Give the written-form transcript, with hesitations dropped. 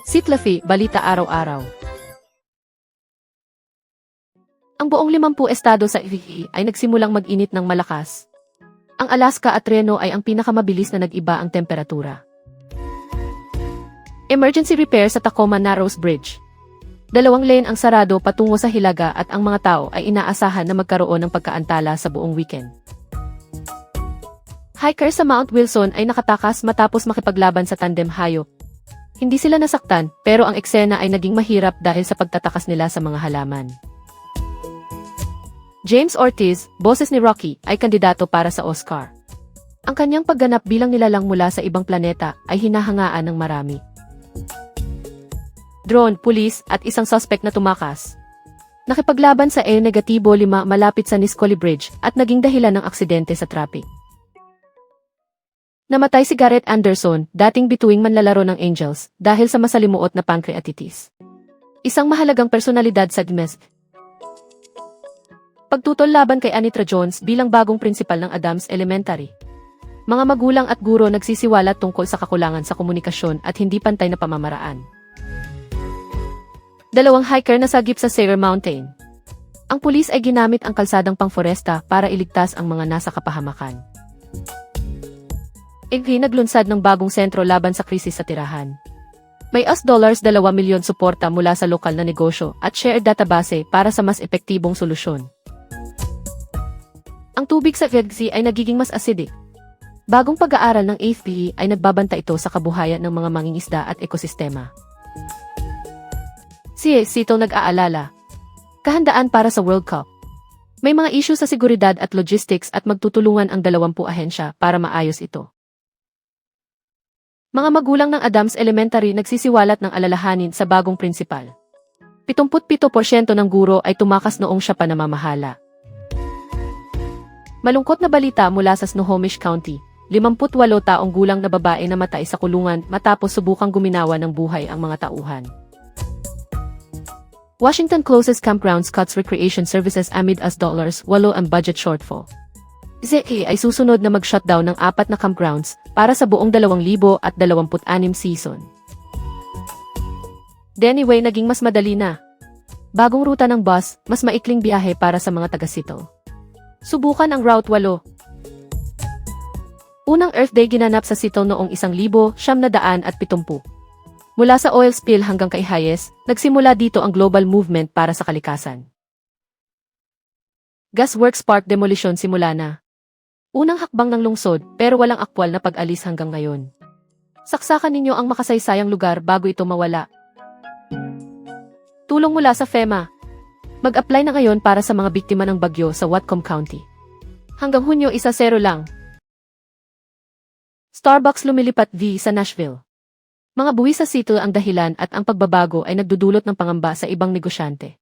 Sitlafi, balita araw-araw. Ang buong 50 estado sa FEE ay nagsimulang mag-init ng malakas. Ang Alaska at Reno ay ang pinakamabilis na nag-iba ang temperatura. Emergency repair sa Tacoma Narrows Bridge. 2 lane ang sarado patungo sa Hilaga at ang mga tao ay inaasahan na magkaroon ng pagkaantala sa buong weekend. Hiker sa Mount Wilson ay nakatakas matapos makipaglaban sa tandem hayop. Hindi sila nasaktan, pero ang eksena ay naging mahirap dahil sa pagtatakas nila sa mga halaman. James Ortiz, boses ni Rocky, ay kandidato para sa Oscar. Ang kanyang pagganap bilang nilalang mula sa ibang planeta ay hinahangaan ng marami. Drone, pulis, at isang suspect na tumakas. Nakipaglaban sa E-5 malapit sa Nisqually Bridge at naging dahilan ng aksidente sa traffic. Namatay si Garrett Anderson, dating bituing manlalaro ng Angels, dahil sa masalimuot na pancreatitis. Isang mahalagang personalidad sa GMS. Pagtutol laban kay Anitra Jones bilang bagong prinsipal ng Adams Elementary. Mga magulang at guro nagsisiwalat tungkol sa kakulangan sa komunikasyon at hindi pantay na pamamaraan. 2 hiker nasagip sa Sierra Mountain. Ang pulis ay ginamit ang kalsadang pangforesta para iligtas ang mga nasa kapahamakan. Naglunsad ng bagong sentro laban sa krisis sa tirahan. May $2 milyon suporta mula sa lokal na negosyo at shared database para sa mas epektibong solusyon. Ang tubig sa Vegsi ay nagiging mas acidic. Bagong pag-aaral ng AFPE ay nagbabanta ito sa kabuhayan ng mga mangingisda at ekosistema. Si Sito nag-aalala. Kahandaan para sa World Cup. May mga issue sa seguridad at logistics at magtutulungan ang 20 ahensya para maayos ito. Mga magulang ng Adams Elementary nagsisiwalat ng alalahanin sa bagong prinsipal. 77% ng guro ay tumakas noong siya pa namamahala. Malungkot na balita mula sa Snohomish County, 58 taong gulang na babae namatay sa kulungan matapos subukang guminawa ng buhay ang mga tauhan. Washington closes campgrounds, cuts recreation services amid $8 ang budget shortfall. ZE ay susunod na mag-shutdown ng 4 na campgrounds para sa buong 2026 season. Anyway, naging mas madali na. Bagong ruta ng bus, mas maikling biyahe para sa mga taga-Seattle. Subukan ang Route 8. Unang Earth Day ginanap sa Seattle noong 1970. Mula sa oil spill hanggang kay Hayes, nagsimula dito ang global movement para sa kalikasan. Gasworks Park demolition simula na. Unang hakbang ng lungsod, pero walang aktwal na pag-alis hanggang ngayon. Saksakan ninyo ang makasaysayang lugar bago ito mawala. Tulong mula sa FEMA. Mag-apply na ngayon para sa mga biktima ng bagyo sa Whatcom County. Hanggang Hunyo 1-0 lang. Starbucks lumilipat sa Nashville. Mga buwis sa Seattle ang dahilan at ang pagbabago ay nagdudulot ng pangamba sa ibang negosyante.